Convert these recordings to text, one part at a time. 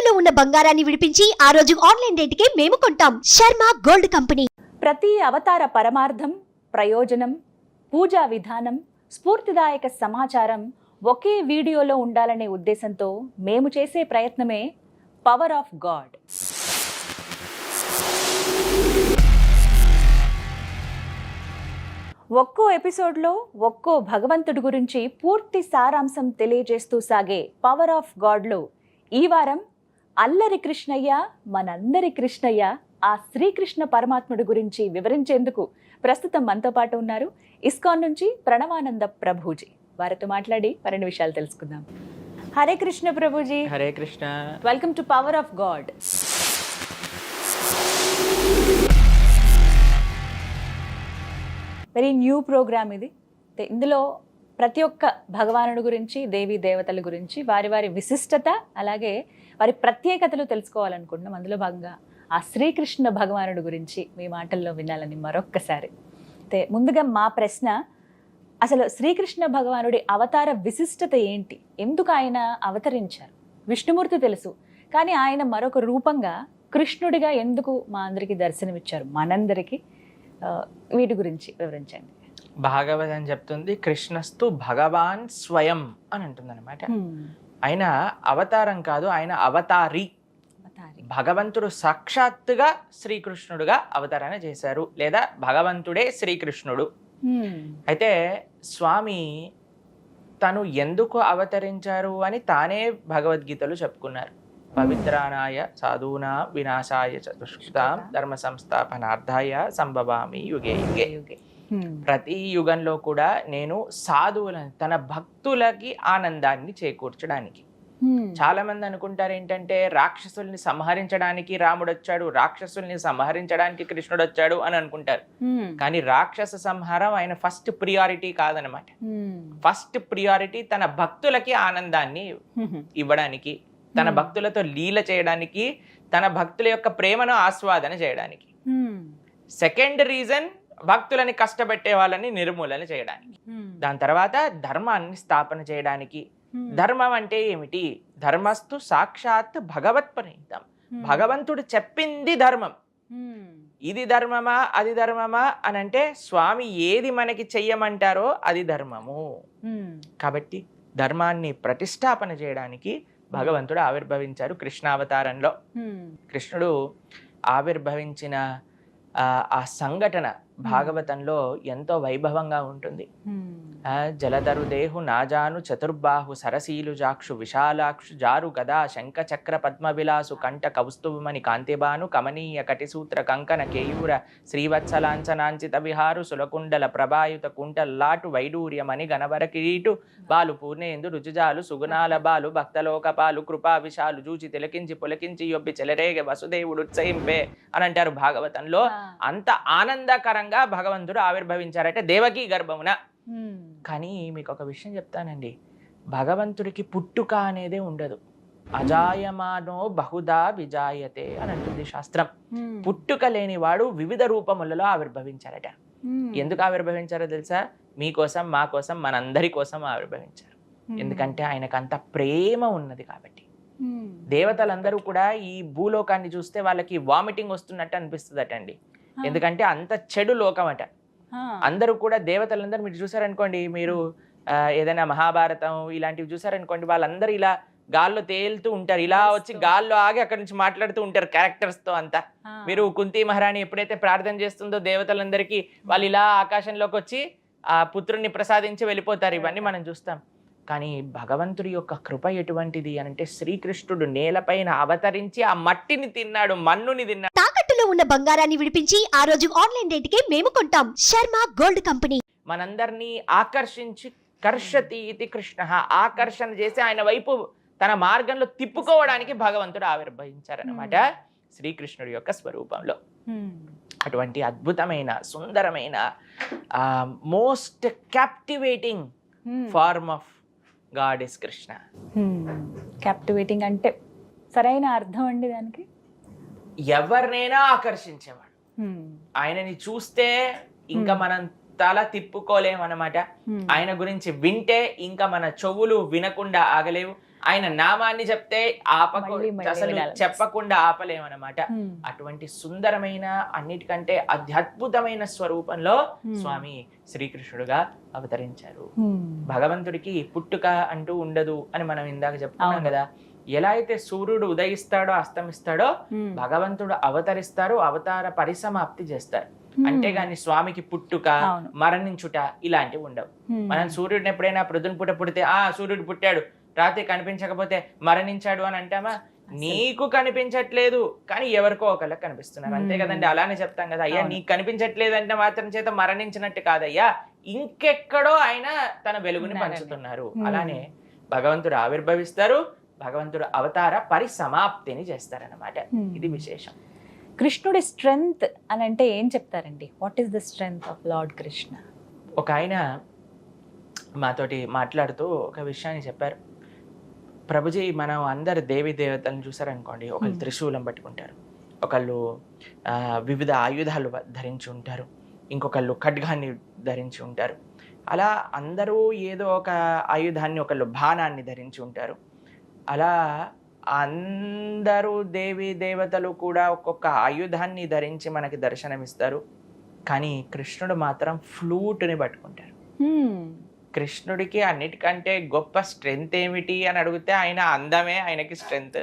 తాకట్టులో ఉన్న బంగారాన్ని విడిపించి ఆ రోజు ఆన్లైన్ రేటుకే మేము కొంటాం. Sharma gold company. ప్రతి అవతార పరమార్థం, ప్రయోజనం, పూజా విధానం, స్ఫూర్తిదాయక సమాచారం ఒకే వీడియోలో ఉండాలనే ఉద్దేశంతో మేము చేసే ప్రయత్నమే పవర్ ఆఫ్ గాడ్. ఒక్కో ఎపిసోడ్లో ఒక్కో భగవంతుడి గురించి పూర్తి సారాంశం తెలియజేస్తూ సాగే పవర్ ఆఫ్ గాడ్లో ఈ వారం అల్లరి కృష్ణయ్య, మనందరి కృష్ణయ్య, ఆ శ్రీకృష్ణ పరమాత్ముడి గురించి వివరించేందుకు ప్రస్తుతం మనతో పాటు ఉన్నారు ఇస్కాన్ నుంచి ప్రణవానంద ప్రభుజీ. వారితో మాట్లాడి మరిన్ని విషయాలు తెలుసుకుందాం. Hare Krishna Prabhuji. Hare Krishna. Welcome to power of God. Very new program ఇది. ఇందులో ప్రతి ఒక్క భగవానుడి గురించి, దేవీ దేవతల గురించి, వారి వారి విశిష్టత, అలాగే వారి ప్రత్యేకతలు తెలుసుకోవాలనుకుంటున్నాం. అందులో భాగంగా ఆ శ్రీకృష్ణ భగవానుడి గురించి మీ మాటల్లో వినాలని మరొక్కసారి. అయితే ముందుగా మా ప్రశ్న, అసలు శ్రీకృష్ణ భగవానుడి అవతార విశిష్టత ఏంటి? ఎందుకు ఆయన అవతరించారు? విష్ణుమూర్తి తెలుసు, కానీ ఆయన మరొక రూపంగా కృష్ణుడిగా ఎందుకు మా అందరికీ దర్శనమిచ్చారు, మనందరికీ? వీటి గురించి వివరించండి. భాగవతం చెప్తుంది కృష్ణస్తు భగవాన్ స్వయం అని అంటుంది అనమాట. ఆయన అవతారం కాదు, ఆయన అవతారి. భగవంతుడు సాక్షాత్తుగా శ్రీకృష్ణుడుగా అవతారణ చేశారు, లేదా భగవంతుడే శ్రీకృష్ణుడు. అయితే స్వామి తను ఎందుకు అవతరించారు అని తానే భగవద్గీతలు చెప్పుకున్నారు. పవిత్రానాయ సాధూనా వినాశాయ చతుష్కృతాం ధర్మ సంస్థాపనార్థాయ సంభవామి యుగే యుగే. ప్రతి యుగంలో కూడా నేను సాధువులను, తన భక్తులకి ఆనందాన్ని చేకూర్చడానికి. చాలా మంది అనుకుంటారు ఏంటంటే రాక్షసుల్ని సంహరించడానికి రాముడు వచ్చాడు, రాక్షసుల్ని సంహరించడానికి కృష్ణుడు వచ్చాడు అని అనుకుంటారు. కానీ రాక్షస సంహారం ఆయన ఫస్ట్ ప్రియారిటీ కాదనమాట. ఫస్ట్ ప్రియారిటీ తన భక్తులకి ఆనందాన్ని ఇవ్వడానికి, తన భక్తులతో లీల చేయడానికి, తన భక్తుల యొక్క ప్రేమను ఆస్వాదన చేయడానికి. సెకండ్ రీజన్ భక్తులని కష్టపెట్టే వాళ్ళని నిర్మూలన చేయడానికి. దాని తర్వాత ధర్మాన్ని స్థాపన చేయడానికి. ధర్మం అంటే ఏమిటి? ధర్మస్తు సాక్షాత్ భగవత్ ప్రణీతం. భగవంతుడు చెప్పింది ధర్మం. ఇది ధర్మమా అది ధర్మమా అని అంటే స్వామి ఏది మనకి చెయ్యమంటారో అది ధర్మము. కాబట్టి ధర్మాన్ని ప్రతిష్టాపన చేయడానికి భగవంతుడు ఆవిర్భవించారు కృష్ణావతారంలో. కృష్ణుడు ఆవిర్భవించిన ఆ సంఘటన భాగవతంలో ఎంతో వైభవంగా ఉంటుంది. జలధరు దేహు నాజాను చతుర్బాహు సరసీలు జాక్షు విశాలాక్షు జారు గదా శంఖ చక్ర పద్మ విలాసు కంఠ కౌస్తుభమణి కాంతిబాను కమనీయ కటిసూత్ర కంకణ కేయూర శ్రీవత్సలాంఛనాంచిత విహారు సులకుండల ప్రభాయుత కుంటల్లాటు వైడూర్యమణి గణవర కిరీటు బాలు పూర్ణేందు రుజుజాలు సుగుణాల బాలు భక్తలోకపాలు కృపా విశాలు జూచి తిలకించి పులకించి యొబ్బి చెలరేగ వసుదేవుడు ఉత్సహింపే అని అంటారు భాగవతంలో. అంత ఆనందకరంగా భగవంతుడు ఆవిర్భవించారంటే దేవకీ గర్భమున. కానీ మీకు ఒక విషయం చెప్తానండి, భగవంతుడికి పుట్టుక అనేదే ఉండదు. అజాయమానో బహుదా విజాయతే అని అంటుంది శాస్త్రం. పుట్టుక లేనివాడు వివిధ రూపములలో ఆవిర్భవించారట. ఎందుకు ఆవిర్భవించారో తెలుసా? మీకోసం, మా కోసం, మనందరి కోసం ఆవిర్భవించారు. ఎందుకంటే ఆయనకు అంత ప్రేమ ఉన్నది కాబట్టి. దేవతలందరూ కూడా ఈ భూలోకాన్ని చూస్తే వాళ్ళకి వామిటింగ్ వస్తున్నట్టు అనిపిస్తుందట అండి. ఎందుకంటే అంత చెడు లోకం అట. అందరూ కూడా దేవతలందరూ మీరు చూసారనుకోండి, మీరు ఏదైనా మహాభారతం ఇలాంటివి చూసారనుకోండి, వాళ్ళందరూ ఇలా గాల్లో తేలుతూ ఉంటారు. ఇలా వచ్చి గాల్లో ఆగి అక్కడి నుంచి మాట్లాడుతూ ఉంటారు క్యారెక్టర్స్ తో అంతా. మీరు కుంతి మహారాణి ఎప్పుడైతే ప్రార్థన చేస్తుందో దేవతలందరికీ, వాళ్ళు ఇలా ఆకాశంలోకి వచ్చి ఆ పుత్రుణ్ణి ప్రసాదించి వెళ్ళిపోతారు. ఇవన్నీ మనం చూస్తాం. కానీ భగవంతుడి యొక్క కృప ఎటువంటిది అనంటే శ్రీకృష్ణుడు నేలపైన అవతరించి ఆ మట్టిని తిన్నాడు, మన్నుని తిన్నాడు. తాకట్టులో ఉన్న బంగారాన్ని విడిపించి ఆ రోజు ఆన్లైన్ రేటుకే మేము కొంటాం. Sharma gold company. మనందరినీ ఆకర్షించి కర్షతి ఇది కృష్ణ, ఆకర్షణ చేసి ఆయన వైపు తన మార్గంలో తిప్పుకోవడానికి భగవంతుడు ఆవిర్భవించారనమాట శ్రీకృష్ణుడి యొక్క స్వరూపంలో. అటువంటి అద్భుతమైన, సుందరమైన, most captivating form of God is Krishna. Captivating అంటే సరైన అర్థం అండి దానికి? ఎవరినైనా ఆకర్షించేవాడు. ఆయనని చూస్తే ఇంకా మనం తల తిప్పుకోలేమన్నమాట. ఆయన గురించి వింటే ఇంకా మన చెవులు వినకుండా ఆగలేవు. ఆయన నామాన్ని చెప్తే మళ్ళీ అసలు వినాలి. చెప్పకుండా ఆపలేమన్నమాట. అటువంటి సుందరమైన అన్నిటికంటే అత్యద్భుతమైన స్వరూపంలో స్వామి శ్రీకృష్ణుడుగా అవతరించారు. భగవంతుడికి పుట్టుక అంటూ ఉండదు అని మనం ఇందాక చెప్పుకున్నాం కదా. ఎలా అయితే సూర్యుడు ఉదయిస్తాడో అస్తమిస్తాడో భగవంతుడు అవతరిస్తారు, అవతార పరిసమాప్తి చేస్తారు. అంతేగాని స్వామికి పుట్టుక మరణించుట ఇలాంటివి ఉండవు. మనం సూర్యుడిని ఎప్పుడైనా ప్రొద్దున పూట పుడితే సూర్యుడు పుట్టాడు, రాత్రి కనిపించకపోతే మరణించాడు అని అంటామా? నీకు కనిపించట్లేదు కానీ ఎవరికో ఒకళ్ళకి కనిపిస్తున్నారు, అంతే కదండి. అలానే చెప్తాం కదా, అయ్యా నీకు కనిపించట్లేదు అంటే మాత్రం చేత మరణించినట్టు కాదయ్యా, ఇంకెక్కడో ఆయన తన వెలుగుని పంచుతున్నారు. అలానే భగవంతుడు ఆవిర్భవిస్తారు, భగవంతుడు అవతార పరిసమాప్తిని చేస్తారన్నమాట. ఇది విశేషం. కృష్ణుడి స్ట్రెంగ్త్ అని అంటే ఏం చెప్తారండి? What is the strength of lord Krishna? ఒక ఆయన మాతోటి మాట్లాడుతూ ఒక విషయాన్ని చెప్పారు. ప్రభుజీ, మనం అందరు దేవి దేవతలను చూసారనుకోండి, ఒకళ్ళు త్రిశూలం పట్టుకుంటారు, ఒకళ్ళు వివిధ ఆయుధాలు ధరించి ఉంటారు, ఇంకొకళ్ళు ఖడ్గాన్ని ధరించి ఉంటారు. అలా అందరూ ఏదో ఒక ఆయుధాన్ని, ఒకళ్ళు బాణాన్ని ధరించి ఉంటారు. అలా అందరూ దేవి దేవతలు కూడా ఒక్కొక్క ఆయుధాన్ని ధరించి మనకి దర్శనమిస్తారు. కానీ కృష్ణుడు మాత్రం ఫ్లూట్ని పట్టుకుంటారు. కృష్ణుడికి అన్నిటికంటే గొప్ప స్ట్రెంగ్త్ ఏమిటి అని అడిగితే ఆయన అందమే ఆయనకి స్ట్రెంగ్త్,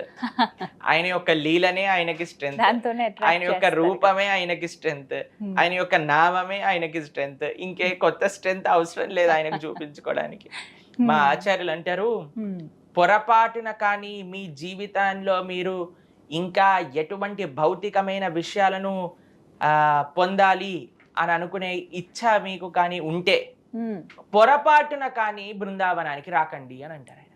ఆయన యొక్క లీలనే ఆయనకి స్ట్రెంగ్త్, ఆయన యొక్క రూపమే ఆయనకి స్ట్రెంగ్త్, ఆయన యొక్క నామమే ఆయనకి స్ట్రెంగ్త్. ఇంకే కొత్త స్ట్రెంగ్త్ అవసరం లేదు ఆయనకు చూపించుకోవడానికి. మా ఆచార్యులు అంటారు, పొరపాటున కానీ మీ జీవితంలో మీరు ఇంకా ఎటువంటి భౌతికమైన విషయాలను పొందాలి అని అనుకునే ఇచ్చ మీకు కానీ ఉంటే పొరపాటున కానీ బృందావనానికి రాకండి అని అంటారు ఆయన.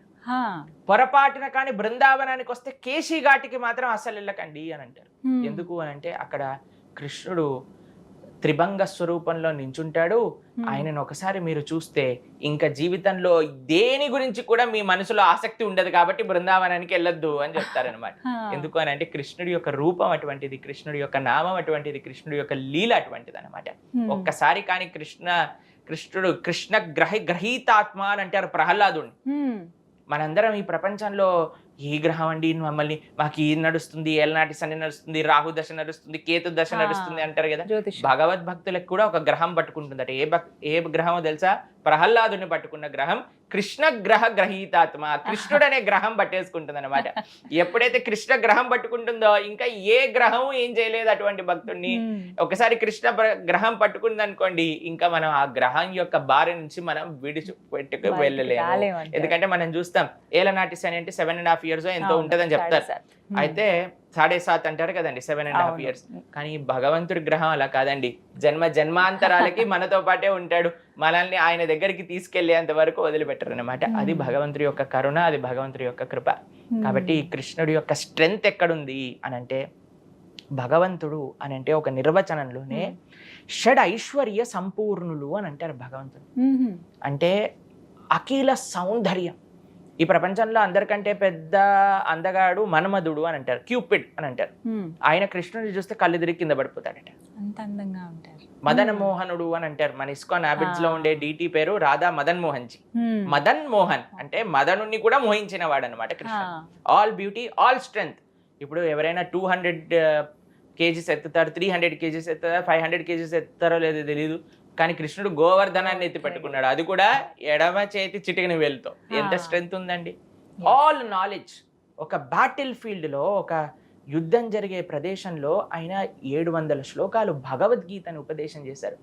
పొరపాటున కానీ బృందావనానికి వస్తే కేశీ ఘాటికి మాత్రం అసలు వెళ్ళకండి అని అంటారు. ఎందుకు అని అంటే అక్కడ కృష్ణుడు త్రిభంగ స్వరూపంలో నించుంటాడు. ఆయనను ఒకసారి మీరు చూస్తే ఇంకా జీవితంలో దేని గురించి కూడా మీ మనసులో ఆసక్తి ఉండదు, కాబట్టి బృందావనానికి వెళ్ళొద్దు అని చెప్తారనమాట. ఎందుకు అని అంటే కృష్ణుడి యొక్క రూపం అటువంటిది, కృష్ణుడి యొక్క నామం అటువంటిది, కృష్ణుడి యొక్క లీల అటువంటిది అనమాట. ఒక్కసారి కానీ కృష్ణుడు కృష్ణ గ్రహీతాత్మ అని అంటారు ప్రహ్లాదుని. మనందరం ఈ ప్రపంచంలో ఏ గ్రహం అండి మమ్మల్ని, మాకు ఈ నడుస్తుంది, ఏలనాటి శని నడుస్తుంది, రాహు దశ నడుస్తుంది, కేతు దశ నడుస్తుంది అంటారు కదా. భగవద్భక్తులకు కూడా ఒక గ్రహం పట్టుకుంటుందట. ఏ గ్రహమో తెలుసా? ప్రహ్లాదుని పట్టుకున్న గ్రహం కృష్ణ గ్రహీతాత్మ, కృష్ణుడు అనే గ్రహం పట్టేసుకుంటుంది అనమాట. ఎప్పుడైతే కృష్ణ గ్రహం పట్టుకుంటుందో ఇంకా ఏ గ్రహం ఏం చేయలేదు అటువంటి భక్తుడిని. ఒకసారి కృష్ణ గ్రహం పట్టుకుంది అనుకోండి, ఇంకా మనం ఆ గ్రహం యొక్క బారి నుంచి మనం విడిచిపెట్టుకు వెళ్ళలేము. ఎందుకంటే మనం చూస్తాం ఏలనాటి శని అంటే 7.5 years ఎంతో ఉంటదని చెప్తారు. అయితే 7.5 అంటారు కదండి, 7.5 years. కానీ భగవంతుడి గ్రహం అలా కాదండి, జన్మాంతరాలకి మనతో పాటే ఉంటాడు. మనల్ని ఆయన దగ్గరికి తీసుకెళ్లేంత వరకు వదిలిపెట్టరు అనమాట. అది భగవంతుడి యొక్క కరుణ, అది భగవంతుడి యొక్క కృప. కాబట్టి కృష్ణుడి యొక్క స్ట్రెంగ్త్ ఎక్కడుంది అని అంటే, భగవంతుడు అని అంటే ఒక నిర్వచనంలోనే షడ్ ఐశ్వర్య సంపూర్ణులు అని అంటారు భగవంతుడు. అంటే అఖిల సౌందర్యం. ఈ ప్రపంచంలో అందరికంటే పెద్ద అందగాడు మన్మధుడు అని అంటారు, క్యూపిడ్ అని అంటారు. ఆయన కృష్ణుడిని చూస్తే కళ్ళు తిరిగి కింద పడిపోతాడట, అంత అందంగా ఉంటారు. మదన్ మోహనుడు అని అంటారు. మన ఇస్కాన్ హ్యాబిట్స్ లో ఉండే డీటీ పేరు రాధా మదన్ మోహన్ జీ. మదన్ మోహన్ అంటే మదనుని కూడా మోహించిన వాడు అనమాట కృష్ణుడు. All beauty, all strength. ఇప్పుడు ఎవరైనా 200 kgs ఎత్తుతారు, 300 kgs ఎత్తుతారు, 500 kgs ఎత్తుతారో లేదో తెలియదు. కానీ కృష్ణుడు గోవర్ధనాన్ని ఎత్తి పెట్టుకున్నాడు, అది కూడా ఎడమ చేతి చిటికిన వేలుతో. ఎంత స్ట్రెంగ్త్ ఉందండి. All knowledge. ఒక బ్యాటిల్ ఫీల్డ్ లో, ఒక యుద్ధం జరిగే ప్రదేశంలో ఆయన 700 శ్లోకాలు భగవద్గీతను ఉపదేశం చేశారు.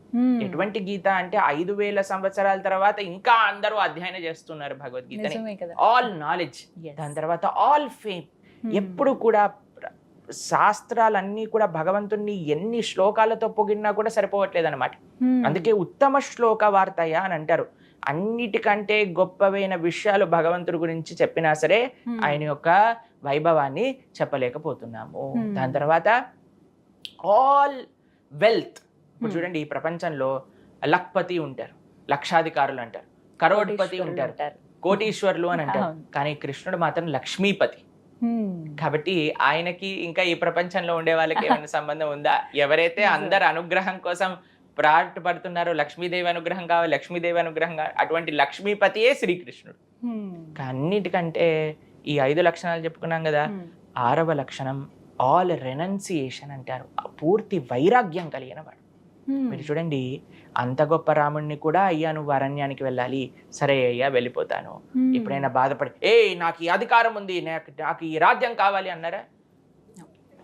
ఎటువంటి గీత అంటే 5000 సంవత్సరాల తర్వాత ఇంకా అందరూ అధ్యయనం చేస్తున్నారు భగవద్గీతని. All knowledge. దాని తర్వాత ఆల్ ఫేమ్. ఎప్పుడు కూడా శాస్త్రాలన్నీ కూడా భగవంతుణ్ణి ఎన్ని శ్లోకాలతో పొగిడినా కూడా సరిపోవట్లేదు అనమాట. అందుకే ఉత్తమ శ్లోక వార్తయ అని అంటారు. అన్నిటికంటే గొప్పవైన విషయాలు భగవంతుడి గురించి చెప్పినా సరే ఆయన యొక్క వైభవాన్ని చెప్పలేకపోతున్నాము. దాని తర్వాత ఆల్ వెల్త్. ఇప్పుడు చూడండి, ఈ ప్రపంచంలో లక్పతి ఉంటారు, లక్షాధికారులు అంటారు, కరోడ్పతి ఉంటారు, కోటీశ్వర్లు అని అంటారు. కానీ కృష్ణుడు మాత్రం లక్ష్మీపతి. కాబట్టి ఆయనకి ఇంకా ఈ ప్రపంచంలో ఉండే వాళ్ళకి ఏమైనా సంబంధం ఉందా? ఎవరైతే అందరు అనుగ్రహం కోసం పడుతున్నారో, లక్ష్మీదేవి అనుగ్రహం కావాలి, లక్ష్మీదేవి అనుగ్రహం కావాలి, అటువంటి లక్ష్మీపతియే శ్రీకృష్ణుడు. అన్నిటికంటే ఈ 5 లక్షణాలు చెప్పుకున్నాం కదా, 6వ లక్షణం ఆల్ రెనౌన్సియేషన్ అంటారు. పూర్తి వైరాగ్యం కలిగిన వాడు. మీరు చూడండి, అంత గొప్ప రాముడిని కూడా అయ్యా నువ్వు అరణ్యానికి వెళ్ళాలి, సరే అయ్యా వెళ్ళిపోతాను, ఎప్పుడైనా బాధపడి నాకు ఈ అధికారం ఉంది, నాకు ఈ రాజ్యం కావాలి అన్నారా?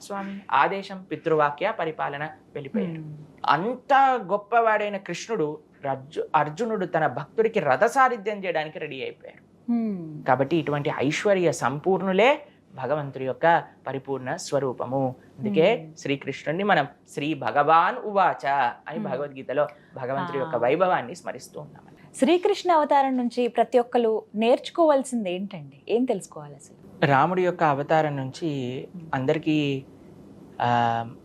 స్వామి ఆదేశం, పితృవాక్య పరిపాలన, వెళ్ళిపోయారు. అంత గొప్పవాడైన కృష్ణుడు అర్జునుడు తన భక్తుడికి రథసారిథ్యం చేయడానికి రెడీ అయిపోయారు. కాబట్టి ఇటువంటి ఐశ్వర్య సంపూర్ణులే భగవంతుడి యొక్క పరిపూర్ణ స్వరూపము. అందుకే శ్రీకృష్ణుడిని మనం శ్రీ భగవాన్ ఉవాచ అని భగవద్గీతలో భగవంతుడి యొక్క వైభవాన్ని స్మరిస్తూ ఉన్నాం. శ్రీకృష్ణ అవతారం నుంచి ప్రతి ఒక్కరు నేర్చుకోవాల్సింది ఏంటండి? ఏం తెలుసుకోవాలి అసలు? రాముడి యొక్క అవతారం నుంచి అందరికీ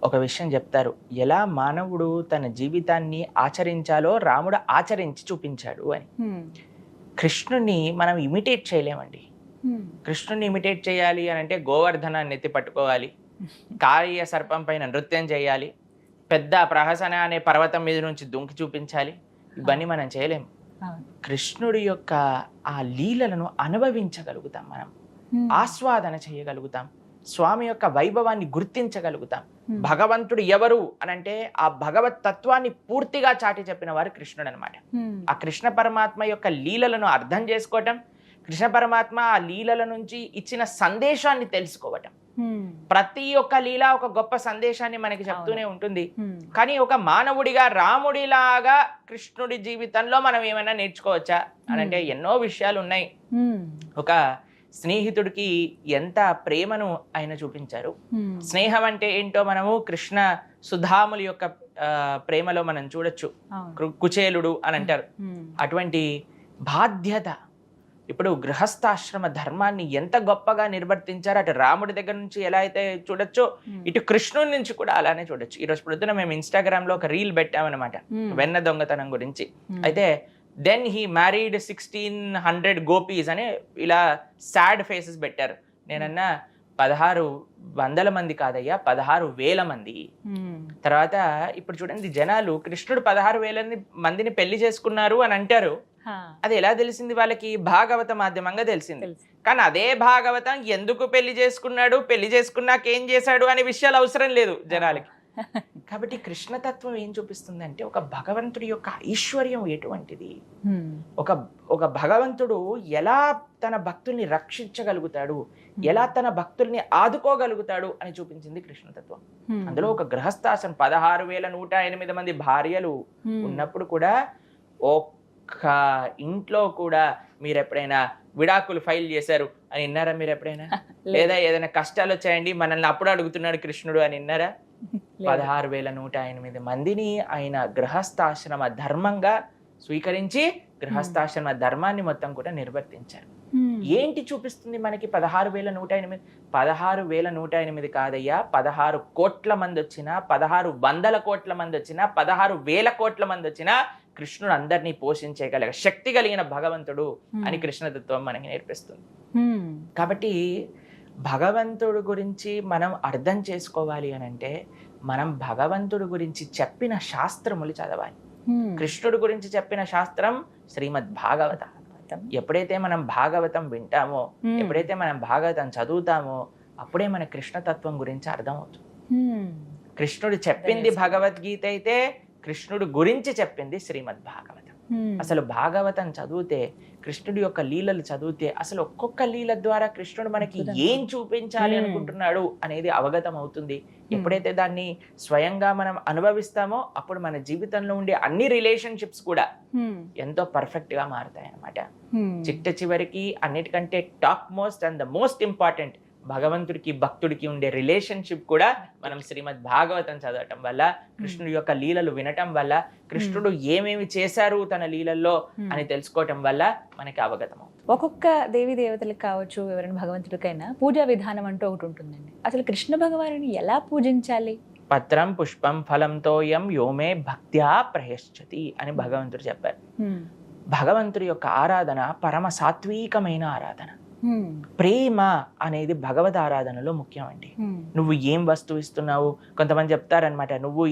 ఒక విషయం చెప్తారు, ఎలా మానవుడు తన జీవితాన్ని ఆచరించాలో రాముడు ఆచరించి చూపించాడు అని. కృష్ణుని మనం ఇమిటేట్ చేయలేమండి. కృష్ణుని ఇమిటేట్ చేయాలి అని అంటే గోవర్ధనాన్ని ఎత్తి పట్టుకోవాలి, కాళీయ సర్పం పైన నృత్యం చేయాలి, పెద్ద ప్రహసన అనే పర్వతం మీద నుంచి దుంకి చూపించాలి. ఇవన్నీ మనం చేయలేము. కృష్ణుడి యొక్క ఆ లీలలను అనుభవించగలుగుతాం, మనం ఆస్వాదన చేయగలుగుతాం, స్వామి యొక్క వైభవాన్ని గుర్తించగలుగుతాం. భగవంతుడు ఎవరు అని అంటే ఆ భగవత్ తత్వాన్ని పూర్తిగా చాటి చెప్పిన వారు కృష్ణుడు అనమాట. ఆ కృష్ణ పరమాత్మ యొక్క లీలలను అర్థం చేసుకోవటం, కృష్ణ పరమాత్మ ఆ లీలల నుంచి ఇచ్చిన సందేశాన్ని తెలుసుకోవటం. ప్రతి ఒక్క లీల ఒక గొప్ప సందేశాన్ని మనకి చెప్తూనే ఉంటుంది. కానీ ఒక మానవుడిగా రాముడిలాగా కృష్ణుడి జీవితంలో మనం ఏమైనా నేర్చుకోవచ్చా అని అంటే ఎన్నో విషయాలు ఉన్నాయి. ఒక స్నేహితుడికి ఎంత ప్రేమను ఆయన చూపించారు. స్నేహం అంటే ఏంటో మనము కృష్ణ సుధాముల యొక్క ప్రేమలో మనం చూడొచ్చు. కుచేలుడు అని అంటారు. అటువంటి బాధ్యత, ఇప్పుడు గృహస్థాశ్రమ ధర్మాన్ని ఎంత గొప్పగా నిర్వర్తించారో అటు రాముడి దగ్గర నుంచి ఎలా అయితే చూడొచ్చో ఇటు కృష్ణుడి నుంచి కూడా అలానే చూడొచ్చు. ఈరోజు పొద్దున మేము ఇన్స్టాగ్రామ్ లో ఒక రీల్ పెట్టామన్నమాట వెన్న దొంగతనం గురించి. అయితే దెన్ హీ మ్యారీడ్ 1600 గోపీస్ అని ఇలా సాడ్ ఫేసెస్ పెట్టారు. నేనన్నా 1600 మంది కాదయ్యా, 16,000 మంది. తర్వాత ఇప్పుడు చూడండి, జనాలు కృష్ణుడు 16,000 మందిని పెళ్లి చేసుకున్నారు అని అంటారు. అది ఎలా తెలిసింది వాళ్ళకి? భాగవత మాధ్యమంగా తెలిసింది. కానీ అదే భాగవతం ఎందుకు పెళ్లి చేసుకున్నాడు, పెళ్లి చేసుకున్నాక ఏం చేశాడు అనే విషయాలు అవసరం లేదు జనాలకి. కాబట్టి కృష్ణతత్వం ఏం చూపిస్తుంది అంటే ఒక భగవంతుడి యొక్క ఐశ్వర్యం ఎటువంటిది, ఒక భగవంతుడు ఎలా తన భక్తుల్ని రక్షించగలుగుతాడు, ఎలా తన భక్తుల్ని ఆదుకోగలుగుతాడు అని చూపించింది కృష్ణతత్వం. అందులో ఒక గృహస్థాశ్రమం 16,108 మంది భార్యలు ఉన్నప్పుడు కూడా ఒక్క ఇంట్లో కూడా మీరు ఎప్పుడైనా విడాకులు ఫైల్ చేశారు అని విన్నారా? మీరు ఎప్పుడైనా? లేదా ఏదైనా కష్టాలు వచ్చాయండి మనల్ని అప్పుడు అడుగుతున్నాడు కృష్ణుడు అని విన్నారా? 16,108 మందిని ఆయన గృహస్థాశ్రమ ధర్మంగా స్వీకరించి గృహస్థాశ్రమ ధర్మాన్ని మొత్తం కూడా నిర్వర్తించారు. ఏంటి చూపిస్తుంది మనకి 16,108? 16,108 కాదయ్యా, 16 కోట్ల మంది వచ్చినా, 1600 కోట్ల మంది వచ్చినా, 16,000 కోట్ల మంది వచ్చినా కృష్ణుడు అందరినీ పోషించగలిగే శక్తి కలిగిన భగవంతుడు అని కృష్ణతత్వం మనకి నేర్పిస్తుంది. కాబట్టి భగవంతుడి గురించి మనం అర్థం చేసుకోవాలి అని అంటే మనం భగవంతుడి గురించి చెప్పిన శాస్త్రములు చదవాలి. కృష్ణుడి గురించి చెప్పిన శాస్త్రం శ్రీమద్ భాగవత. ఎప్పుడైతే మనం భాగవతం వింటామో, ఎప్పుడైతే మనం భాగవతం చదువుతామో అప్పుడే మన కృష్ణతత్వం గురించి అర్థం అవుతుంది. కృష్ణుడు చెప్పింది భగవద్గీత అయితే కృష్ణుడు గురించి చెప్పింది శ్రీమద్ భాగవతం. అసలు భాగవతం చదివితే, కృష్ణుడి యొక్క లీలలు చదివితే అసలు ఒక్కొక్క లీల ద్వారా కృష్ణుడు మనకి ఏం చూపించాలి అనుకుంటున్నాడు అనేది అవగతం అవుతుంది. ఎప్పుడైతే దాన్ని స్వయంగా మనం అనుభవిస్తామో అప్పుడు మన జీవితంలో ఉండే అన్ని రిలేషన్షిప్స్ కూడా ఎంతో పర్ఫెక్ట్ గా మారుతాయి అన్నమాట. చిట్ట చివరికి అన్నిటికంటే top most and the most important భగవంతుడికి భక్తుడికి ఉండే రిలేషన్షిప్ కూడా మనం శ్రీమద్ భాగవతం చదవటం వల్ల, కృష్ణుడి యొక్క లీలలు వినటం వల్ల, కృష్ణుడు ఏమేమి చేశారు తన లీలల్లో అని తెలుసుకోవటం వల్ల మనకి అవగతం అవుతుంది. ఒక్కొక్క దేవీ దేవతలకు కావచ్చు, ఎవరైనా భగవంతుడికైనా పూజా విధానం అంటూ ఒకటి ఉంటుందండి. అసలు కృష్ణ భగవానుని ఎలా పూజించాలి? పత్రం పుష్పం ఫలంతోయం యోమే భక్త్యా ప్రయశ్చతి అని భగవంతుడు చెప్పారు. భగవంతుడి యొక్క ఆరాధన పరమ సాత్వికమైన ఆరాధన. ప్రేమ అనేది భగవద్ ఆరాధనలో ముఖ్యం అండి. నువ్వు ఏం వస్తువు ఇస్తున్నావు? కొంతమంది చెప్తారనమాట, నువ్వు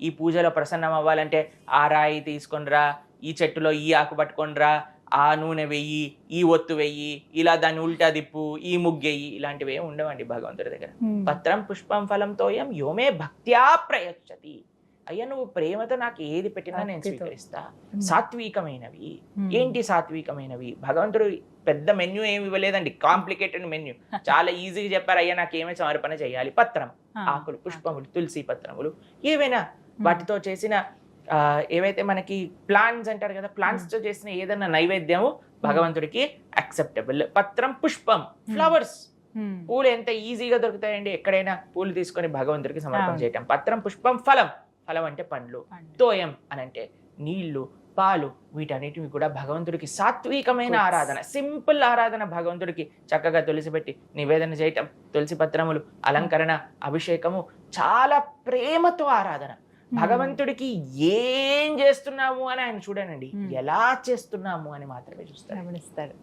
ఈ పూజలో ప్రసన్నం అవ్వాలంటే ఆ రాయి తీసుకొనిరా, ఈ చెట్టులో ఈ ఆకు పట్టుకొనిరా, ఆ నూనె వెయ్యి, ఈ ఒత్తు వెయ్యి, ఇలా దాన్ని ఉల్టా దిప్పు, ఈ ముగ్గెయ్యి, ఇలాంటివి ఏమి ఉండవండి భగవంతుడి దగ్గర. పత్రం పుష్పం ఫలం తోయం యోమే భక్త్యా ప్రయచ్చతి. అయ్యా నువ్వు ప్రేమతో నాకు ఏది పెట్టినా నేను స్వీకరిస్తా. సాత్వికమైనవి. ఏంటి సాత్వికమైనవి? భగవంతుడు పెద్ద మెన్యూ ఏమి ఇవ్వలేదండి, కాంప్లికేటెడ్ మెన్యూ. చాలా ఈజీగా చెప్పారు, అయ్యా నాకేమే సమర్పణ చేయాలి. పత్రం, ఆకులు, పుష్పములు, తులసి పత్రములు, ఏవైనా వాటితో చేసిన ఏవైతే మనకి ప్లాంట్స్ అంటారు కదా, ప్లాంట్స్ తో చేసిన ఏదైనా నైవేద్యము భగవంతుడికి యాక్సెప్టబుల్. పత్రం పుష్పం, ఫ్లవర్స్, పూలు ఎంత ఈజీగా దొరుకుతాయండి, ఎక్కడైనా పూలు తీసుకొని భగవంతుడికి సమర్పణ చేయటం. పత్రం పుష్పం ఫలం, ఫలం అంటే పండ్లు. తోయం అని అంటే నీళ్లు, పాలు, వీటన్నిటివి కూడా భగవంతుడికి సాత్వికమైన ఆరాధన, సింపుల్ ఆరాధన. భగవంతుడికి చక్కగా తులసి పెట్టి నివేదన చేయటం, తులసి పత్రములు, అలంకరణ, అభిషేకము, చాలా ప్రేమతో ఆరాధన. భగవంతుడికి ఏం చేస్తున్నాము అని ఆయన చూడనండి, ఎలా చేస్తున్నాము అని మాత్రమే చూస్తారు.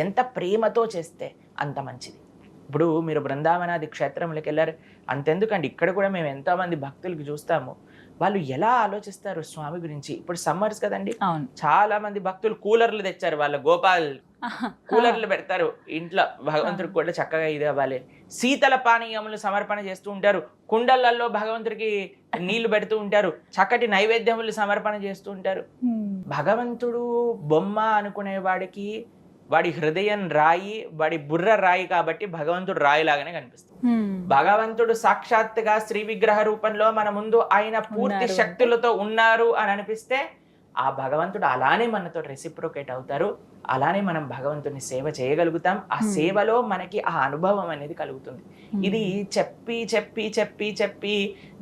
ఎంత ప్రేమతో చేస్తే అంత మంచిది. ఇప్పుడు మీరు బృందావనాది క్షేత్రంలోకి వెళ్ళారు, అంతెందుకండి ఇక్కడ కూడా మేము ఎంతో మంది భక్తులకి చూస్తాము, వాళ్ళు ఎలా ఆలోచిస్తారు స్వామి గురించి. ఇప్పుడు సమ్మర్స్ కదండి, చాలా మంది భక్తులు కూలర్లు తెచ్చారు, వాళ్ళ గోపాల్ కూలర్లు పెడతారు ఇంట్లో, భగవంతుడికి కూడా చక్కగా ఇది అవ్వాలి. శీతల పానీయములు సమర్పణ చేస్తూ ఉంటారు, కుండలలో భగవంతుడికి నీళ్లు పెడుతూ ఉంటారు, చక్కటి నైవేద్యములు సమర్పణ చేస్తూ ఉంటారు. భగవంతుడు బొమ్మ అనుకునే వాడికి వాడి హృదయం రాయి, వాడి బుర్ర రాయి, కాబట్టి భగవంతుడు రాయిలాగానే కనిపిస్తుంది. భగవంతుడు సాక్షాత్తుగా శ్రీ విగ్రహ రూపంలో మన ముందు ఆయన పూర్తి శక్తులతో ఉన్నారు అని అనిపిస్తే ఆ భగవంతుడు అలానే మనతో రెసిప్రోకేట్ అవుతారు, అలానే మనం భగవంతుని సేవ చేయగలుగుతాం. ఆ సేవలో మనకి ఆ అనుభవం అనేది కలుగుతుంది. ఇది చెప్పి చెప్పి చెప్పి చెప్పి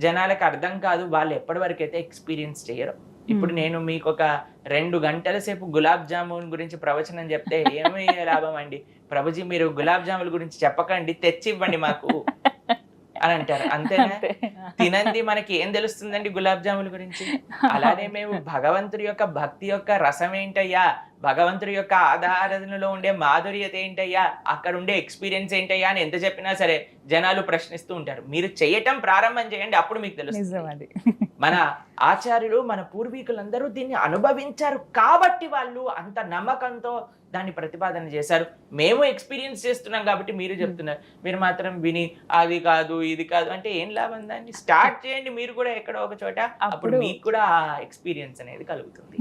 జనాలకు అర్థం కాదు, వాళ్ళు ఎప్పటి వరకు అయితే ఎక్స్పీరియన్స్ చేయరు. ఇప్పుడు నేను మీకు ఒక 2 గంటల సేపు గులాబ్ జామున్ గురించి ప్రవచనం చెప్తే ఏమీ లాభం అండి. ప్రభుజీ మీరు గులాబ్ జాముల గురించి చెప్పకండి, తెచ్చి ఇవ్వండి మాకు అని అంటారు. అంతేనా? తినంది మనకి ఏం తెలుస్తుందండి గులాబ్ జాముల గురించి. అలానే మేము భగవంతుడి యొక్క భక్తి యొక్క రసం ఏంటయ్యా, భగవంతుడి యొక్క ఆరాధనలో ఉండే మాధుర్యత ఏంటయ్యా, అక్కడ ఉండే ఎక్స్పీరియన్స్ ఏంటయ్యా అని ఎంత చెప్పినా సరే జనాలు ప్రశ్నిస్తూ ఉంటారు. మీరు చేయటం ప్రారంభం చేయండి, అప్పుడు మీకు తెలుస్తుంది. మన ఆచార్యులు, మన పూర్వీకులందరూ దీన్ని అనుభవించారు కాబట్టి వాళ్ళు అంత నమ్మకంతో దాన్ని ప్రతిపాదన చేశారు. మేము ఎక్స్పీరియన్స్ చేస్తున్నాం కాబట్టి మీరు చెప్తున్నారు. మీరు మాత్రం విని అది కాదు ఇది కాదు అంటే ఏం లాభం? దాన్ని స్టార్ట్ చేయండి మీరు కూడా ఎక్కడో ఒక చోట, అప్పుడు మీకు కూడా ఆ ఎక్స్పీరియన్స్ అనేది కలుగుతుంది.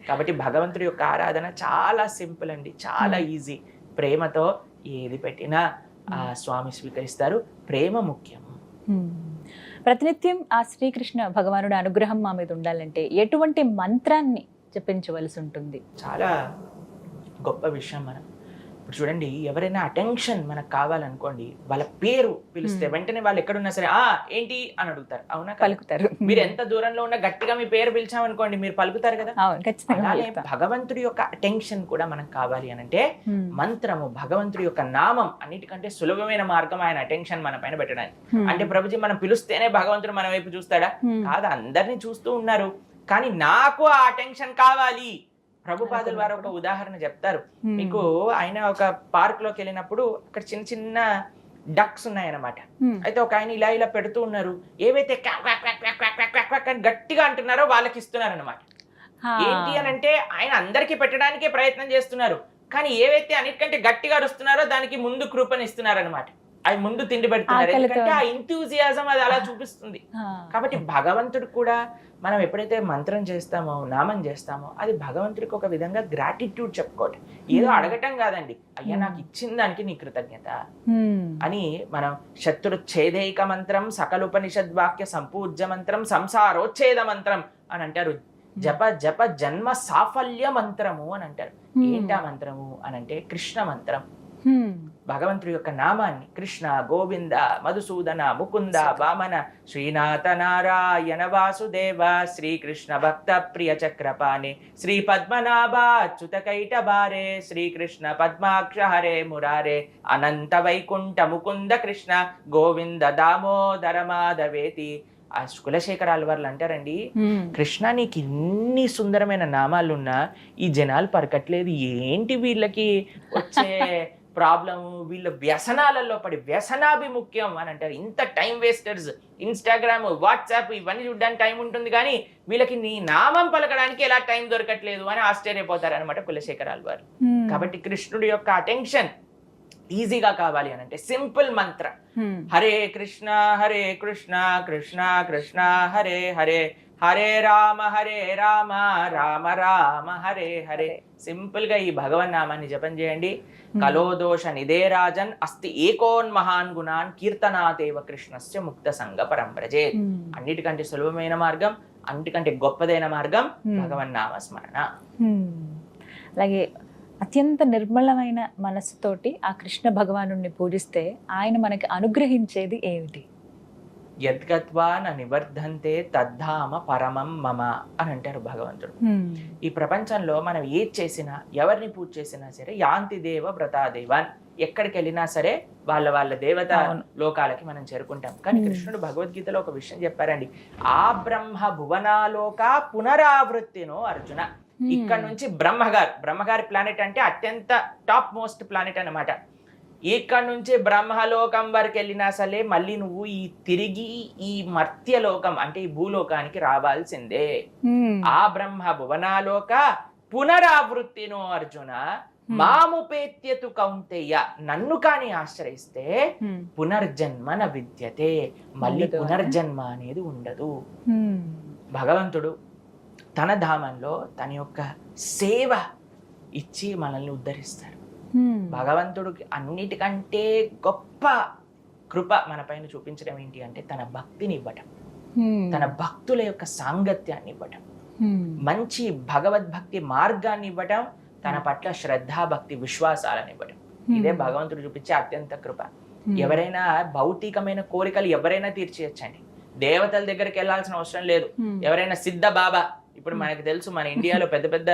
కాబట్టి భగవంతుడి యొక్క ఆరాధన చాలా సింపుల్ అండి, చాలా ఈజీ. ప్రేమతో ఏది పెట్టినా ఆ స్వామి స్వీకరిస్తారు. ప్రేమ ముఖ్యం. ప్రతినిత్యం ఆ శ్రీకృష్ణ భగవానుడి అనుగ్రహం మా మీద ఉండాలంటే ఎటువంటి మంత్రాన్ని జపించవలసి ఉంటుంది? చాలా గొప్ప విషయం. మనం ఇప్పుడు చూడండి, ఎవరైనా అటెన్షన్ మనకు కావాలనుకోండి, వాళ్ళ పేరు పిలిస్తే వెంటనే వాళ్ళు ఎక్కడున్నా సరే ఏంటి అని అడుగుతారు, అవునా? పలుకుతారు. మీరు ఎంత దూరంలో ఉన్నా గట్టిగా మీ పేరు పిలిచామనుకోండి, మీరు పలుకుతారు కదా. అలానే భగవంతుడి యొక్క అటెన్షన్ కూడా మనకు కావాలి అనంటే మంత్రము, భగవంతుడి యొక్క నామం అన్నిటికంటే సులభమైన మార్గం ఆయన అటెన్షన్ మన పైన పెట్టడానికి. అంటే ప్రభుజీ మనం పిలుస్తేనే భగవంతుడు మన వైపు చూస్తాడా? కాదు, అందరినీ చూస్తూ ఉన్నారు, కానీ నాకు ఆ అటెన్షన్ కావాలి. ప్రభుపాదుల వారు ఒక ఉదాహరణ చెప్తారు మీకు. ఆయన ఒక పార్క్ లోకి వెళ్ళినప్పుడు అక్కడ చిన్న చిన్న డక్స్ ఉన్నాయన్నమాట. అయితే ఒక ఆయన ఇలా ఇలా పెడుతూ ఉన్నారు, ఏవైతే గట్టిగా అంటున్నారో వాళ్ళకి ఇస్తున్నారు అనమాట. ఏంటి అని అంటే ఆయన అందరికీ పెట్టడానికే ప్రయత్నం చేస్తున్నారు, కానీ ఏవైతే అన్నిటికంటే గట్టిగా అరుస్తున్నారో దానికి ముందు కృపను ఇస్తున్నారు అనమాట. అవి ముందు తిండి పెడుతున్నారు, ఎందుకంటే ఆ ఎంతూజియాజం అది అలా చూపిస్తుంది. కాబట్టి భగవంతుడు కూడా మనం ఎప్పుడైతే మంత్రం చేస్తామో, నామం చేస్తామో, అది భగవంతుడికి ఒక విధంగా గ్రాటిట్యూడ్ చెప్పుకోవటం. ఏదో అడగటం కాదండి, అయ్యా నాకు ఇచ్చిన దానికి నీ కృతజ్ఞత అని. మనం శత్రు ఛేదైక మంత్రం, సకల ఉపనిషద్ వాక్య సంపూజ్య మంత్రం, సంసారోచ్ఛేద మంత్రం అని అంటారు. జప జప జన్మ సాఫల్య మంత్రము అని అంటారు. ఏంటా మంత్రము అని అంటే కృష్ణ మంత్రం. భగవంతుడి యొక్క నామాన్ని కృష్ణ, గోవింద, మధుసూదన, ముకుంద, వామన, శ్రీనాథ, నారాయణ, వాసుదేవ, శ్రీకృష్ణ భక్త ప్రియ చక్రపాణి, శ్రీ పద్మనాభ అచ్యుత కైటబారే, శ్రీకృష్ణ పద్మాక్ష హరే మురారే, అనంత వైకుంఠ ముకుంద కృష్ణ, గోవింద దామోదర మాధవేతి. ఆ కులశేఖరాల వాళ్ళు అంటారండి, కృష్ణ నీకు ఇన్ని సుందరమైన నామాలున్నా ఈ జనాలు పరకట్లేదు, ఏంటి వీళ్ళకి వచ్చే ప్రాబ్లము, వీళ్ళ వ్యసనాలలో పడి వ్యసనాభిముఖ్యం అని అంటారు. ఇంత టైం వేస్టర్స్, ఇన్స్టాగ్రామ్, వాట్సాప్ ఇవన్నీ చూడడానికి టైం ఉంటుంది, కానీ వీళ్ళకి నీ నామం పలకడానికి ఎలా టైం దొరకట్లేదు అని ఆశ్చర్యపోతారు అనమాట కులశేఖరాలు వారు. కాబట్టి కృష్ణుడి యొక్క అటెన్షన్ ఈజీగా కావాలి అని అంటే సింపుల్ మంత్ర, హరే కృష్ణ కృష్ణ కృష్ణ హరే హరే, హరే రామ రామ రామ హరే హరే. సింపుల్ గా ఈ భగవన్నామాన్ని జపం చేయండి. కలోదోష నిదే రాజన్ అస్తి ఏకోన్మహాన్ గుణాన్ కీర్తనాదేవ కృష్ణస్య ముక్త సంగ పరంబ్రజే. అన్నిటికంటే సులభమైన మార్గం, అన్నిటికంటే గొప్పదైన మార్గం భగవన్నామ స్మరణ. అలాగే అత్యంత నిర్మలమైన మనస్సుతోటి ఆ కృష్ణ భగవానుడిని పూజిస్తే ఆయన మనకి అనుగ్రహించేది ఏమిటి? యద్గత్వా న నివర్ధంతే తద్ధామ పరమం మమ అని అంటారు భగవంతుడు. ఈ ప్రపంచంలో మనం ఏది చేసినా, ఎవరిని పూజ చేసినా సరే, యాంతి దేవ వ్రతాదేవాన్, ఎక్కడికి వెళ్ళినా సరే వాళ్ళ దేవత లోకాలకి మనం చేరుకుంటాం. కానీ కృష్ణుడు భగవద్గీతలో ఒక విషయం చెప్పారండి, ఆ బ్రహ్మ భువనాలోక పునరావృత్తినో అర్జున. ఇక్కడ నుంచి బ్రహ్మగారి ప్లానెట్ అంటే అత్యంత టాప్ మోస్ట్ ప్లానెట్ అన్నమాట. ఇక్కడ నుంచి బ్రహ్మలోకం వరకు వెళ్ళినా సరే మళ్ళీ నువ్వు తిరిగి ఈ మర్త్యలోకం అంటే ఈ భూలోకానికి రావాల్సిందే. ఆ బ్రహ్మ భువనాలోక పునరావృత్తినో అర్జున మాముపేత్యతు కౌంతేయ, నన్ను కాని ఆశ్రయిస్తే పునర్జన్మ న విద్యతే, మళ్ళీ పునర్జన్మ అనేది ఉండదు. భగవంతుడు తన ధామంలో తన యొక్క సేవ ఇచ్చి మనల్ని ఉద్ధరిస్తారు. భగవంతుడికి అన్నిటికంటే గొప్ప కృప మన పైన చూపించడం ఏంటి అంటే తన భక్తిని ఇవ్వటం, తన భక్తుల యొక్క సాంగత్యాన్ని ఇవ్వటం, మంచి భగవద్భక్తి మార్గాన్ని ఇవ్వటం, తన పట్ల శ్రద్ధాభక్తి విశ్వాసాలను ఇవ్వటం. ఇదే భగవంతుడు చూపించే అత్యంత కృప. ఎవరైనా భౌతికమైన కోరికలు ఎవరైనా తీర్చేయచ్చండి, దేవతల దగ్గరికి వెళ్ళాల్సిన అవసరం లేదు. ఎవరైనా సిద్ధ బాబా, ఇప్పుడు మనకు తెలుసు మన ఇండియాలో పెద్ద పెద్ద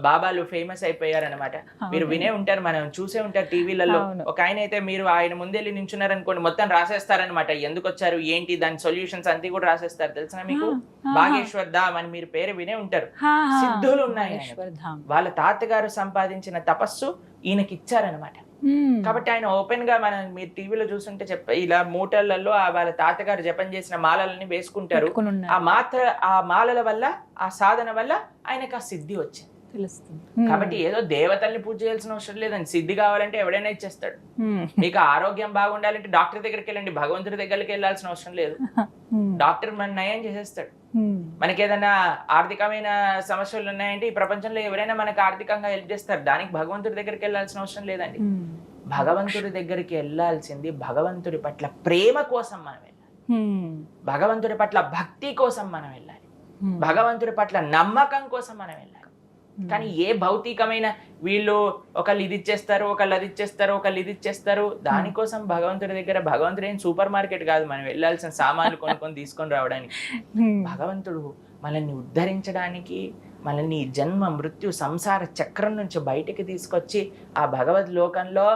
బాబాలు ఫేమస్ అయిపోయారు అనమాట. మీరు వినే ఉంటారు, మనం చూసే ఉంటారు టీవీలలో. ఒక ఆయన అయితే మీరు ఆయన ముందెళ్ళి నించున్నారనుకోండి, మొత్తం రాసేస్తారనమాట, ఎందుకు వచ్చారు ఏంటి దాని సొల్యూషన్స్ అంతా కూడా రాసేస్తారు. తెలిసిన మీకు బాగేశ్వర్ ధామ్ అని మీరు పేరు వినే ఉంటారు. సిద్ధులు ఉన్నాయి, వాళ్ళ తాతగారు సంపాదించిన తపస్సు ఈయనకి ఇచ్చారనమాట. కాబట్టి ఆయన ఓపెన్ గా మీరు టీవీలో చూస్తుంటే ఇలా మూటలలో వాళ్ళ తాతగారు జపం చేసిన మాలలని వేసుకుంటారు. ఆ మాలల వల్ల, ఆ సాధన వల్ల ఆయనకు ఆ సిద్ధి వచ్చింది. కాబట్టి ఏదో దేవతల్ని పూజ చేయాల్సిన అవసరం లేదండి. సిద్ధి కావాలంటే ఎవడైనా ఇచ్చేస్తాడు. మీకు ఆరోగ్యం బాగుండాలంటే డాక్టర్ దగ్గరికి వెళ్ళండి, భగవంతుడి దగ్గరికి వెళ్ళాల్సిన అవసరం లేదు. డాక్టర్ మన నయం చేసేస్తాడు. మనకి ఏదైనా ఆర్థికమైన సమస్యలు ఉన్నాయంటే ఈ ప్రపంచంలో ఎవరైనా మనకు ఆర్థికంగా హెల్ప్ చేస్తారు. దానికి భగవంతుడి దగ్గరికి వెళ్ళాల్సిన అవసరం లేదండి. భగవంతుడి దగ్గరికి వెళ్ళాల్సింది భగవంతుడి పట్ల ప్రేమ కోసం మనం వెళ్ళాలి, భగవంతుడి పట్ల భక్తి కోసం మనం వెళ్ళాలి, భగవంతుడి పట్ల నమ్మకం కోసం మనం వెళ్ళాలి. కానీ ఏ భౌతికమైన వీళ్ళు ఒకళ్ళు ఇది ఇచ్చేస్తారు, ఒకళ్ళు అది ఇచ్చేస్తారు, ఒకళ్ళు ఇది ఇచ్చేస్తారు, దానికోసం భగవంతుడి దగ్గర, భగవంతుడు ఏం సూపర్ మార్కెట్ కాదు మనం వెళ్ళాల్సిన సామాన్లు కొనుక్కొని తీసుకొని రావడానికి. భగవంతుడు మనల్ని ఉద్ధరించడానికి, మనల్ని జన్మ మృత్యు సంసార చక్రం నుంచి బయటికి తీసుకొచ్చి ఆ భగవద్ లోకంలో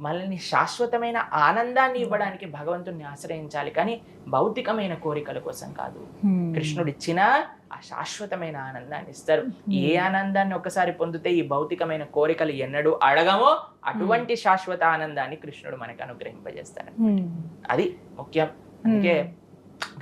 మనల్ని శాశ్వతమైన ఆనందాన్ని ఇవ్వడానికి భగవంతుడిని ఆశ్రయించాలి, కానీ భౌతికమైన కోరికల కోసం కాదు. కృష్ణుడు ఇచ్చిన ఆ శాశ్వతమైన ఆనందాన్ని ఇస్తారు. ఏ ఆనందాన్ని ఒకసారి పొందితే ఈ భౌతికమైన కోరికలు ఎన్నడూ అడగమో అటువంటి శాశ్వత ఆనందాన్ని కృష్ణుడు మనకు అనుగ్రహింపజేస్తారు. అది ముఖ్యం. అందుకే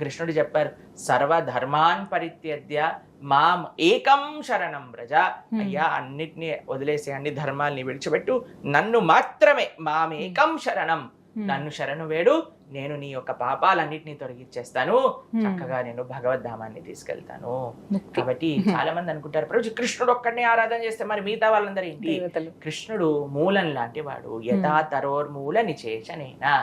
కృష్ణుడు చెప్పారు, సర్వధర్మాన్ పరిత్యజ్య మాం ఏకం శరణం వ్రజ. అయ్యా అన్నిటినీ వదిలేసి, అన్ని ధర్మాల్ని విడిచిపెట్టు, నన్ను మాత్రమే, మాం ఏకం శరణం, నన్ను శరణు వేడు, నేను నీ యొక్క పాపాలన్నిటినీ తొలగించేస్తాను, చక్కగా నేను భగవద్ధామాన్ని తీసుకెళ్తాను. కాబట్టి చాలా మంది అనుకుంటారు ప్రభు కృష్ణుడు ఒక్కడిని ఆరాధన చేస్తే మరి మిగతా వాళ్ళందరూ ఏంటి? కృష్ణుడు మూలం లాంటి వాడు. యథా తరోర్మూల నిచేచనేనా.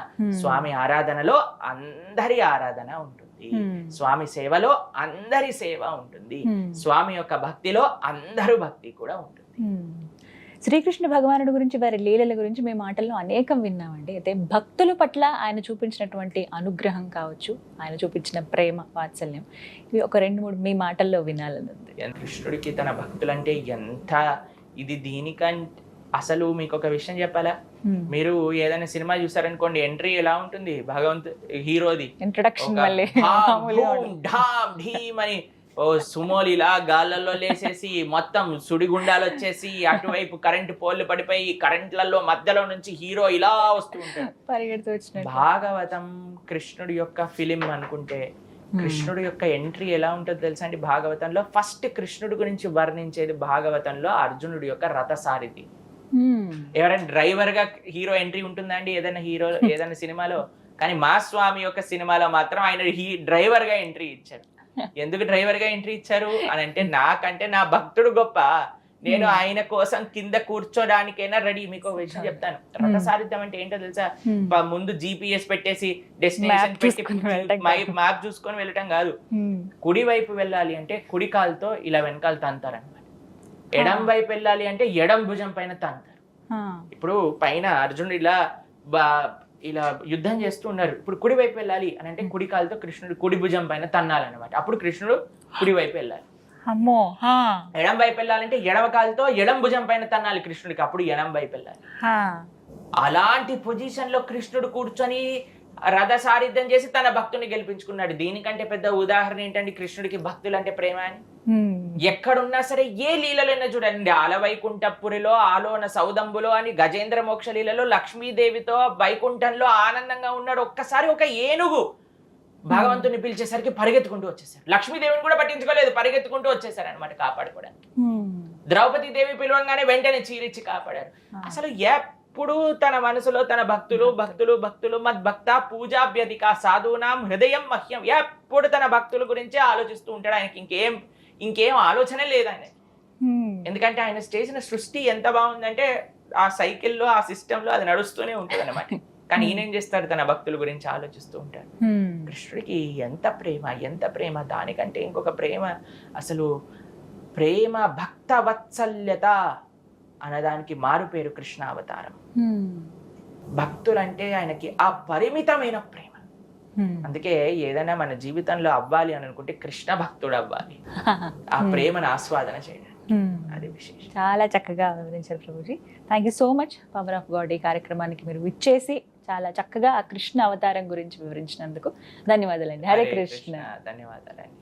స్వామి ఆరాధనలో అందరి ఆరాధన ఉంటుంది, స్వామి సేవలో అందరి సేవ ఉంటుంది, స్వామి యొక్క భక్తిలో అందరూ భక్తి కూడా ఉంటుంది. శ్రీకృష్ణ భగవానుడి గురించి, వారి లీలల గురించి మేము మాటల్లో అనేకం విన్నామండి. అయితే భక్తుల పట్ల ఆయన చూపించినటువంటి అనుగ్రహం కావచ్చు, ఆయన చూపించిన ప్రేమ, వాత్సల్యం, ఇవి ఒక 2-3 మీ మాటల్లో వినాలన్నది. కృష్ణుడికి తన భక్తులంటే ఎంత ఇది. దీనికంటే అసలు మీకు ఒక విషయం చెప్పాలా, మీరు ఏదైనా సినిమా చూసారనుకోండి, ఎంట్రీ ఎలా ఉంటుంది హీరోది, ఇంట్రడక్షన్ అని ఓ సుమోలు ఇలా గాళ్ళల్లో లేసేసి మొత్తం సుడిగుండాలు వచ్చేసి అటువైపు కరెంటు పోల్లు పడిపోయి కరెంట్లలో మధ్యలో నుంచి హీరో ఇలా వస్తూ ఉంటాడు. పరిగెడుతూ వచ్చినట్టు. భాగవతం కృష్ణుడి యొక్క ఫిలిం అనుకుంటే కృష్ణుడి యొక్క ఎంట్రీ ఎలా ఉంటుందో తెలుసా అండి? భాగవతంలో ఫస్ట్ కృష్ణుడి గురించి వర్ణించేది భాగవతంలో అర్జునుడి యొక్క రథసారిథి. ఎవరైనా డ్రైవర్ గా హీరో ఎంట్రీ ఉంటుందా అండి ఏదైనా సినిమాలో? కానీ మా స్వామి యొక్క సినిమాలో మాత్రం ఆయన డ్రైవర్ గా ఎంట్రీ ఇచ్చారు. ఎందుకు డ్రైవర్ గా ఎంట్రీ ఇచ్చారు అని అంటే, నాకంటే నా భక్తుడు గొప్ప, నేను ఆయన కోసం కింద కూర్చోడానికైనా రెడీ. మీకు ఒక విషయం చెప్తాను. రథసారిథ్యం అంటే ఏంటో తెలుసా? ముందు GPS పెట్టేసి డెస్టినేషన్ మ్యాప్ చూసుకొని వెళ్ళటం కాదు. కుడి వైపు వెళ్ళాలి అంటే కుడి కాలుతో ఇలా వెనకాల తంతారనమాట. ఎడం వైపు వెళ్ళాలి అంటే ఎడం భుజం పైన తంతారు. ఇప్పుడు పైన అర్జునుడు ఇలా యుద్ధం చేస్తూ ఉన్నారు. ఇప్పుడు కుడి వైపు వెళ్ళాలి అని అంటే కుడి కాలుతో కృష్ణుడు కుడి భుజం పైన తన్నాలన్నమాట. అప్పుడు కృష్ణుడు కుడి వైపు వెళ్ళాలి. అమ్మో. ఎడం వైపు వెళ్ళాలంటే ఎడమ కాలుతో ఎడం భుజం పైన తన్నాలి కృష్ణుడికి, అప్పుడు ఎడం వైపు వెళ్ళాలి. అలాంటి పొజిషన్ లో కృష్ణుడు కూర్చొని రథ సారిథ్యం చేసి తన భక్తుని గెలిపించుకున్నాడు. దీనికంటే పెద్ద ఉదాహరణ ఏంటండి కృష్ణుడికి భక్తులు అంటే ప్రేమ అని? ఎక్కడున్నా సరే ఏ లీలలైనా చూడండి, ఆలవైకుంఠపురిలో ఆలోన సౌదంబులో అని గజేంద్ర మోక్ష లీలలో లక్ష్మీదేవితో వైకుంఠంలో ఆనందంగా ఉన్నాడు. ఒక్కసారి ఒక ఏనుగు భగవంతుని పిలిచేసరికి పరిగెత్తుకుంటూ వచ్చేసారు. లక్ష్మీదేవిని కూడా పట్టించుకోలేదు, పరిగెత్తుకుంటూ వచ్చేసారు అనమాట కాపాడుకోవడానికి. ద్రౌపది దేవి పిలవంగానే వెంటనే చీరిచ్చి కాపాడారు. అసలు ఎప్పుడు తన మనసులో తన భక్తులు భక్తులు భక్తులు మద్భక్త పూజాభ్యధిక సాధూనాం హృదయం మహ్యం, ఎప్పుడు తన భక్తుల గురించే ఆలోచిస్తూ ఉంటాడు. ఆయనకి ఇంకేం ఆలోచనే లేదు ఆయన. ఎందుకంటే ఆయన చేసిన సృష్టి ఎంత బాగుందంటే ఆ సైకిల్లో ఆ సిస్టంలో అది నడుస్తూనే ఉంటుంది అనమాట. కానీ ఈయనేం చేస్తాడు? తన భక్తుల గురించి ఆలోచిస్తూ ఉంటాడు. కృష్ణుడికి ఎంత ప్రేమ, దానికంటే ఇంకొక ప్రేమ. అసలు ప్రేమ భక్త వత్సల్యత అన్నదానికి మారు పేరు కృష్ణ అవతారం. భక్తులంటే ఆయనకి అపరిమితమైన ప్రేమ. అందుకే ఏదైనా మన జీవితంలో అవ్వాలి అని అనుకుంటే కృష్ణ భక్తుడు అవ్వాలి, ఆ ప్రేమను ఆస్వాదన చేయడానికి. అది విశేషం. చాలా చక్కగా వివరించారు Prabhuji. Thank you so much. Power of God ఈ కార్యక్రమానికి మీరు విచ్చేసి చాలా చక్కగా ఆ కృష్ణ అవతారం గురించి వివరించినందుకు ధన్యవాదాలండి. హరే కృష్ణ. ధన్యవాదాలండి.